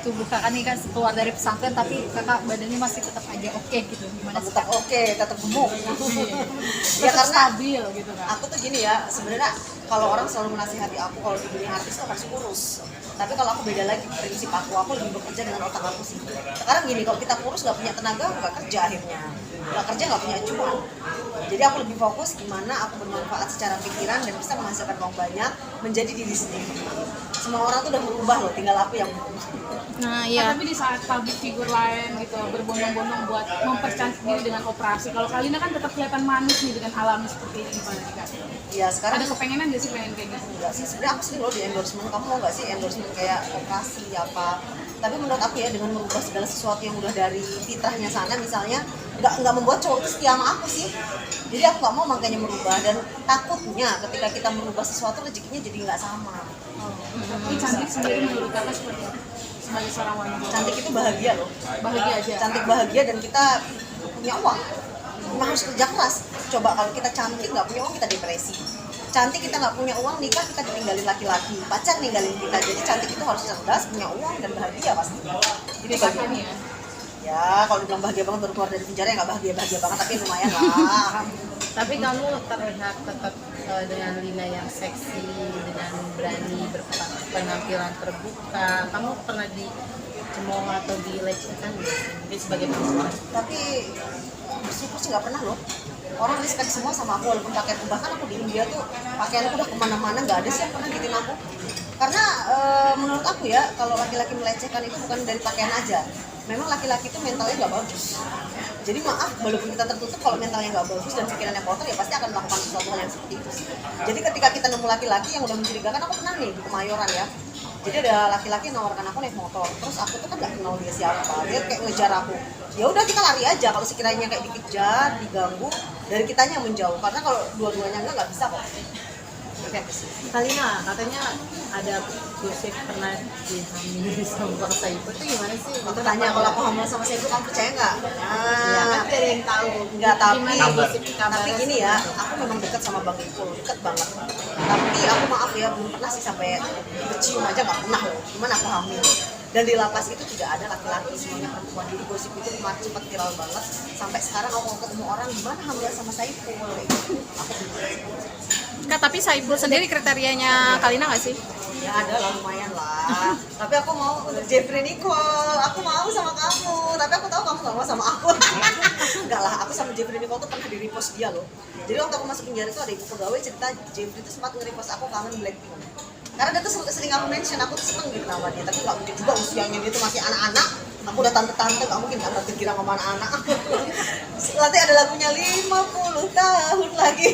tubuh kakak nih kan keluar dari pesantren tapi kakak badannya masih tetap aja oke gitu, gimana sih? Tetap oke, tetap gemuk. Ya karena stabil gitu kan. Aku tuh gini ya, sebenarnya kalau orang selalu menasihati aku kalau di dunia artis tuh harus kurus. Tapi kalau aku beda lagi, prinsip aku lebih bekerja dengan otak aku sih. Sekarang gini, kalau kita kurus nggak punya tenaga, nggak kerja akhirnya. Nggak kerja nggak punya cuan. Jadi aku lebih fokus gimana aku bermanfaat secara pikiran dan bisa menghasilkan uang banyak menjadi diri sendiri. Semua orang tuh udah berubah loh, tinggal aku yang berubah. Nah iya. Tapi di saat public figure lain gitu berbondong-bondong buat mempercantik diri dengan operasi, kalau Kalina kan tetap kelihatan manis nih dengan alami seperti ini, gimana nih Kak? Ya sekarang Ada kepengenan nggak sih pengen kayak gitu? enggak sih, sebenarnya aku sering loh di endorsement. Kamu mau nggak sih endorsement kayak operasi apa? Tapi menurut aku ya, dengan merubah segala sesuatu yang udah dari fitrahnya sana, misalnya nggak membuat cowok itu setia sama aku sih. Jadi aku nggak mau makanya merubah, dan takutnya ketika kita merubah sesuatu rezekinya jadi nggak sama. Tapi cantik sendiri menurut Kakak seperti apa? Sebagai seorang wanita. Cantik itu bahagia loh. Bahagia aja. Cantik bahagia dan kita punya uang. Cuma harus kerja keras. Coba kalau kita cantik nggak punya uang, kita depresi. Cantik kita nggak punya uang, nikah kita ditinggalin laki-laki, pacar ninggalin kita. Jadi cantik itu harus cerdas, punya uang dan bahagia pasti. Jadi bahagia. Ya kalau dibilang bahagia banget baru keluar dari penjara ya nggak bahagia banget, tapi lumayan lah. Tapi kamu terlihat tetap dengan Lina yang seksi, dengan berani berpenampilan terbuka. Kamu pernah dicemooh atau dilecehkan nggak sih? Mungkin sebagai perempuan. Tapi bersyukur sih nggak pernah loh. Orang respect semua sama aku walaupun pakaianku. Bahkan aku di India tuh pakaianku udah kemana-mana nggak ada sih yang pernah gituin aku. Karena menurut aku ya, kalau laki-laki melecehkan itu bukan dari pakaian aja. Memang laki-laki itu mentalnya nggak bagus. Jadi maaf, walaupun kita tertutup, kalau mentalnya nggak bagus dan pikirannya kotor ya pasti akan melakukan sesuatu hal yang seperti itu sih. Jadi ketika kita nemu laki-laki yang udah mencurigakan, aku pernah nih di Kemayoran ya. Jadi ada laki-laki yang nawarkan aku naik motor, terus aku tuh kan nggak kenal dia siapa, dia kayak ngejar aku. Ya udah kita lari aja, kalau sekiranya kayak dikejar, diganggu, dari kitanya yang menjauh. Karena kalau dua-duanya nggak bisa kok. Oke, Kalina katanya ada gosip pernah dihamili sama Bang Saipul, itu gimana sih? Aku tanya kalau aku hamil sama saya itu kamu percaya nggak? Ya kan ada yang tahu. Nggak, Gimana gosip tapi gini ya, aku memang dekat sama Bang Ipul, dekat banget. Tapi aku maaf ya, belum pernah sih sampai bercium aja nggak pernah loh. Cuman aku hamil. Dan di lapas itu tidak ada laki-laki, semuanya perempuan. Jadi gosip itu kemarin sempat viral banget. Sampai sekarang aku ketemu orang, gimana hamil sama Saipul? Aku Kak, tapi Saipul sendiri kriterianya Kalina nggak sih? ya ada lah, lumayan lah. Tapi aku mau untuk Jeffrey Nicole, aku mau sama kamu. Tapi aku tahu kamu gak mau sama aku. Enggak lah, aku sama Jeffrey Nicole tuh pernah di-repost dia loh. Jadi waktu aku masuk penjara tuh ada ibu pegawai cerita Jeffrey tuh sempat nge-repost aku kangen Blackpink. Karena dia tuh sering aku mention, aku tuh seneng gitu sama dia. Tapi gak mungkin juga usianya dia tuh masih anak-anak. Aku udah tante-tante, gak mungkin gak terkira sama anak-anak. Nanti ada lagunya 50 tahun lagi.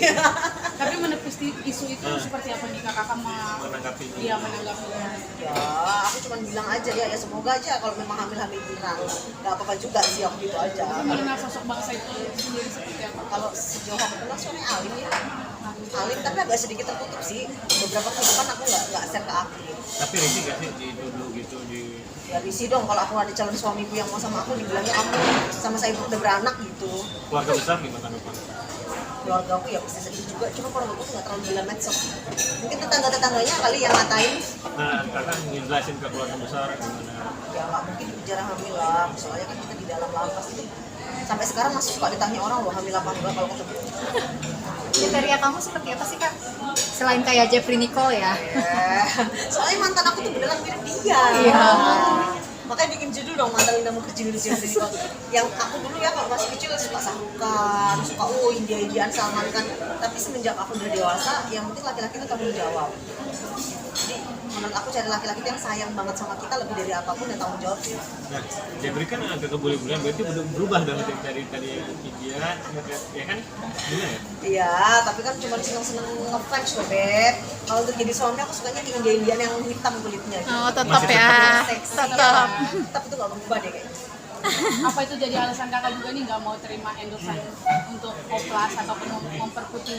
Tapi menepis isu itu seperti apa nih Kakak menanggapi? Iya, menanggapinya. Ya, aku cuma bilang aja ya semoga aja kalau memang hamil-hamil beneran. Gak apa-apa juga sih, aku gitu aja. Mengenal sosok Bang Saipul sendiri seperti apa? Kalau sejauh aku kenal soalnya alim ya. Alim tapi agak sedikit tertutup sih. Beberapa kehidupan aku nggak share ke aku. Tapi risih gak sih dituduh gitu di... Ya risih dong kalau aku ada calon suamiku yang mau sama aku dibilangnya kamu sama saya udah beranak gitu. Keluarga besar gimana tanggapan? Keluarga aku ya pasti sedih juga, cuma keluarga aku nggak terlalu gila medsos. Mungkin tetangga-tetangganya kali yang ngatain. Nah, kakak ngejelasin ke keluarga besar gimana? Ya nggak mungkin bicara hamil lah, soalnya kan kita di dalam lapas itu sampai sekarang masih suka ditanya orang loh hamil apa enggak kalau ketemu. Kriteria kamu seperti apa sih Kak? Selain kayak Jeffrey Nicole ya? Soalnya mantan aku tuh beneran mirip dia. Iya. Makanya bikin judul dong, mantan Linda Mukherjee di Jeffrey Nicole. Yang aku dulu ya kalau masih kecil suka Sarukan, suka India-Indian Salman kan. Tapi semenjak aku udah dewasa, yang penting laki-laki itu tanggung jawab. Jadi menurut aku cari laki-laki yang sayang banget sama kita lebih dari apapun yang tanggung jawab sih. Nah, Jeffrey kan agak kebuli-bulian, berarti udah berubah dong dari tadi India, ya kan? Gimana ya? Iya, tapi kan cuma seneng-seneng ngefans loh, Beb. Kalau untuk jadi suami aku sukanya di India-Indian yang hitam kulitnya gitu. Oh tetap Masih ya, Seksi, tetap. tetap itu gak berubah deh kayaknya. Apa itu jadi alasan Kakak juga nih nggak mau terima endorsean untuk oplas ataupun memperputih?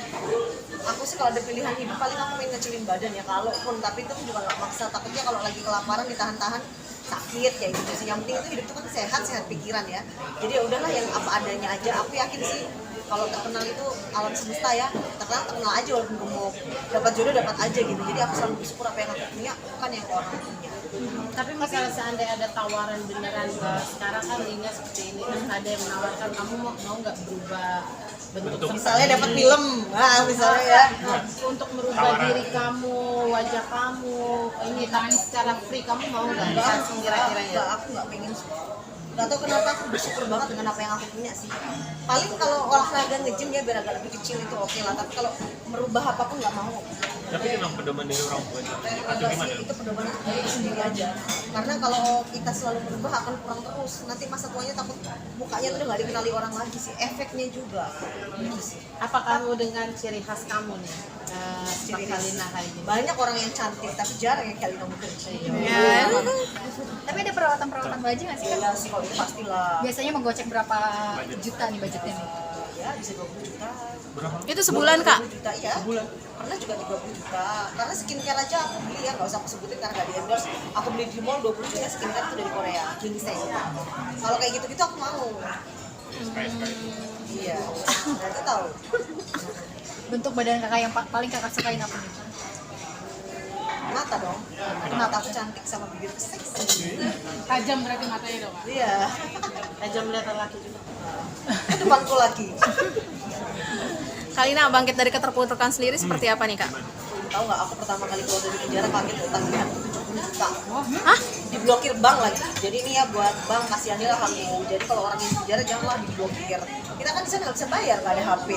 Aku sih kalau ada pilihan hidup paling aku pengen ngecilin badan ya, kalaupun, tapi itu juga nggak maksa. Takutnya kalau lagi kelaparan ditahan-tahan sakit kayak gitu sih. Yang penting itu hidup itu kan sehat pikiran ya. Jadi ya udahlah yang apa adanya aja. Aku yakin sih kalau terkenal itu alam semesta ya, terkenal aja walaupun gemuk, dapat jodoh dapat aja gitu. Jadi aku selalu bersyukur apa yang aku punya bukan yang orang punya. Tapi misalnya seandainya ada tawaran beneran, sekarang kan Lina seperti ini, terus ada yang menawarkan kamu mau nggak berubah bentuk Misalnya dapat film, misalnya ya. untuk merubah diri kamu, wajah kamu, ini tapi secara free kamu mau nggak? Langsung kira-kira ya. Enggak, aku nggak pengen. Gak tau kenapa aku bersyukur banget dengan apa yang aku punya sih. Paling kalau olahraga nge-gym ya biar agak lebih kecil itu oke lah. Tapi kalau merubah apapun nggak mau. Tapi kenapa pedoman dari orang tua itu Enggak gimana? sih, itu pedoman diri sendiri aja. Karena kalau kita selalu berubah akan kurang terus. Nanti masa tuanya takut mukanya tuh udah nggak dikenali orang lagi sih. Efeknya juga. Gitu sih. Apa kamu dengan ciri khas kamu nih? Ciri Seperti khas. Lina kayak gini. Banyak orang yang cantik tapi jarang yang kali kamu kerja. Ya. Tapi ada perawatan wajah nggak sih, Kak? Iya sih, kalau itu pastilah. Biasanya menggocek berapa juta nih budgetnya nih? Ya bisa 20 juta. Berapa? Itu sebulan, Kak? 20 juta iya. Sebulan? Pernah juga 30 juta. Karena skincare aja aku beli ya, nggak usah aku sebutin karena nggak di endorse. Aku beli di mall 20 juta skincare itu dari Korea, Ginseng. Kalau kayak gitu-gitu aku mau. Iya. Nanti tahu. Bentuk badan kakak yang paling kakak sukain apa nih? Mata dong. Mata aku cantik sama bibirku seksi. Tajam berarti matanya dong, Kak. Iya. Tajam melihat laki juga. Itu depanku lagi. Kalina bangkit dari keterpurukan sendiri seperti apa nih, Kak? Tahu nggak aku pertama kali keluar dari penjara kaget tagihan 70 juta. Hah? Diblokir bank lagi. Jadi ini ya buat bank kasihannya lah kamu. Jadi kalau orang yang di penjara janganlah diblokir. Kita kan di sana nggak bisa bayar, nggak ada HP.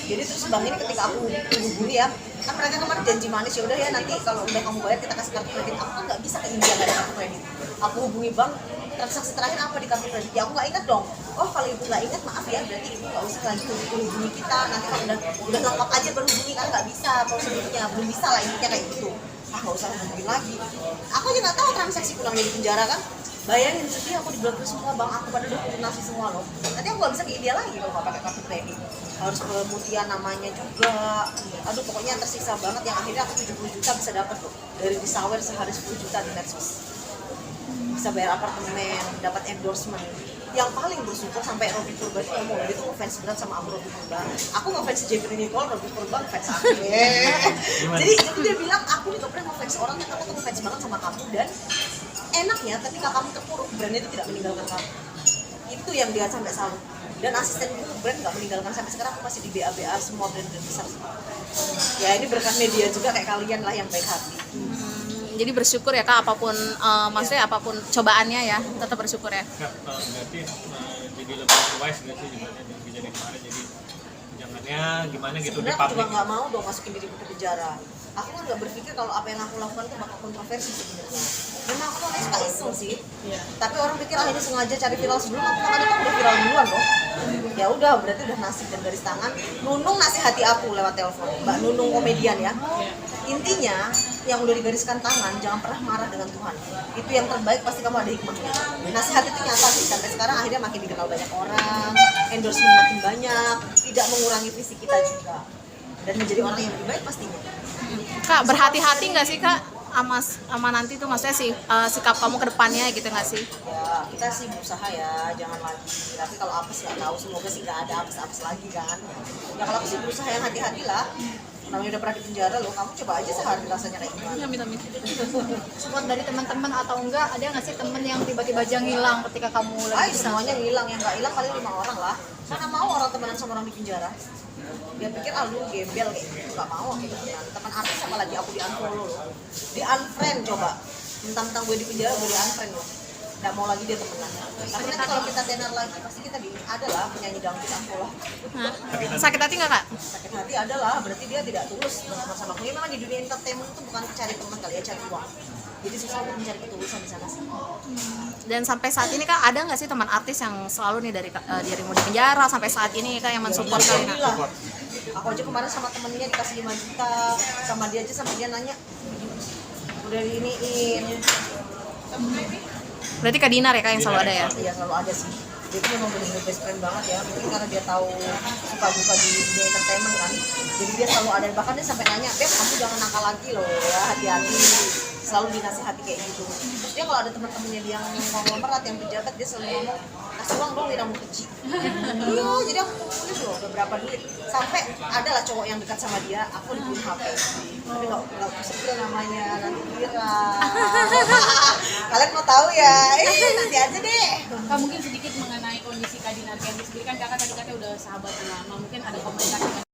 Jadi terus bank ini ketika aku hubungi ya, kan mereka kemarin janji manis ya udah ya nanti kalau udah kamu bayar kita kasih kartu kredit. Aku kan nggak bisa ke India nggak ada kartu kredit. Aku hubungi bank, transaksi terakhir apa di kartu kredit? Ya aku nggak ingat dong. Oh kalau ibu nggak ingat maaf ya, berarti ibu nggak usah lagi hubungi kita. Nanti kalau udah lengkap aja baru hubungi, karena nggak bisa prosedurnya, belum bisa lah intinya kayak gitu. Nggak usah hubungin lagi. Aku aja nggak tahu transaksi pulangnya di penjara kan. Bayangin sedih aku diblokir semua bank aku pada udah lunasi semua loh. Nanti aku nggak bisa ke India lagi kalau nggak pakai kartu kredit. Harus kemudian namanya juga. Aduh pokoknya tersiksa banget yang akhirnya aku 70 juta bisa dapat tuh dari disawer sehari 10 juta di medsos. Bisa bayar apartemen, dapat endorsement. Yang paling bersyukur sampai Robby Purba itu ngomong, dia tuh ngefans berat sama aku Robby Purba. Aku ngefans Jeffrey Nicole, Robby Purba ngefans aku. Jadi dia bilang aku nih gak pernah ngefans orang, tapi aku tuh ngefans banget sama kamu. Dan enaknya ketika kamu terpuruk, brandnya itu tidak meninggalkan kamu. Itu yang dia sampai salut. Dan asistenku brand gak meninggalkan sampai sekarang, aku masih di BA semua brand-brand besar. Ya ini berkat media juga kayak kalian lah yang baik hati. Jadi bersyukur ya, Kak, apapun maksudnya apapun cobaannya ya, tetap bersyukur ya. Nggak, berarti jadi lebih wise nggak sih gimana dengan kejadian kemarin, jadi jangannya gimana gitu di Sebenarnya aku juga publik. nggak mau dong masukin diriku ke penjara. Aku kan nggak berpikir kalau apa yang aku lakukan itu bakal kontroversi sebenarnya. Memang aku orangnya suka iseng sih. Tapi orang pikir ini sengaja cari viral sebelum aku kan itu udah viral duluan loh. Ya udah berarti udah nasib dan garis tangan. Nunung nasihati aku lewat telepon. Mbak Nunung komedian ya. Intinya yang udah digariskan tangan jangan pernah marah dengan Tuhan. Itu yang terbaik, pasti kamu ada hikmahnya. Nasihat itu nyata sih, sampai sekarang akhirnya makin dikenal banyak orang, endorsement makin banyak, tidak mengurangi visi kita juga, dan menjadi orang yang lebih baik pastinya. Kak, berhati-hati nggak sih, Kak, sama nanti tuh maksudnya sih sikap kamu ke depannya gitu nggak sih? Ya kita sih berusaha ya, jangan lagi. Tapi kalau apes nggak tahu, semoga sih nggak ada apes-apes lagi kan. Ya kalau aku sih berusaha yang hati-hati lah. Namanya udah pernah di penjara loh, kamu coba aja sehari rasanya kayak gimana. Amin. Support dari teman-teman atau enggak, ada nggak sih temen yang tiba-tiba aja ngilang ketika kamu lagi Semuanya ngilang, yang nggak hilang paling 5 orang lah. Mana mau orang temenan sama orang di penjara? Dia pikir lu gembel kayak gitu, nggak mau gitu. Teman artis sama lagi aku di unfollow loh, di unfriend coba. Mentang-mentang gue di penjara gue di unfriend loh. Nggak mau lagi dia temenan. Tapi nanti kalau kita tenar lagi pasti kita ada lah penyanyi dangdut unfollow. Hah? Sakit hati nggak, Kak? Sakit hati adalah berarti dia tidak tulus bersama aku. Memang di dunia entertainment itu bukan cari teman kali ya, cari uang. Jadi susah untuk mencari ketulusan di sana sih. Dan sampai saat ini, Kak, ada nggak sih teman artis yang selalu nih dari mau di penjara sampai saat ini, Kak, yang mensupport Kalina? Alhamdulillah. Aku aja kemarin sama temennya dikasih 5 juta, sama dia aja sampai dia nanya udah diiniin. Berarti Kak Dinar ya, Kak, yang selalu ada ya? Iya selalu ada sih. Dia tuh memang benar-benar best friend banget ya. Mungkin karena dia tahu suka duka di dunia entertainment kan. Jadi dia selalu ada. Bahkan dia sampai nanya, Beb kamu jangan nakal lagi loh ya, hati-hati. selalu dinasihati kayak gitu. Terus dia kalau ada teman-temannya dia yang konglomerat yang pejabat, dia selalu ngomong kasih uang dong Wiramu kecil. Iya, jadi aku kumpulin loh beberapa duit. Sampai adalah cowok yang dekat sama dia, aku dibeliin HP. Tapi nggak aku sebut namanya, nanti Wira. Kalian mau tahu ya? Nanti aja deh. Kak, mungkin sedikit mengenai kondisi Kak Dinar Candy sendiri, kan kakak tadi katanya udah sahabatan lama, mungkin ada komunikasi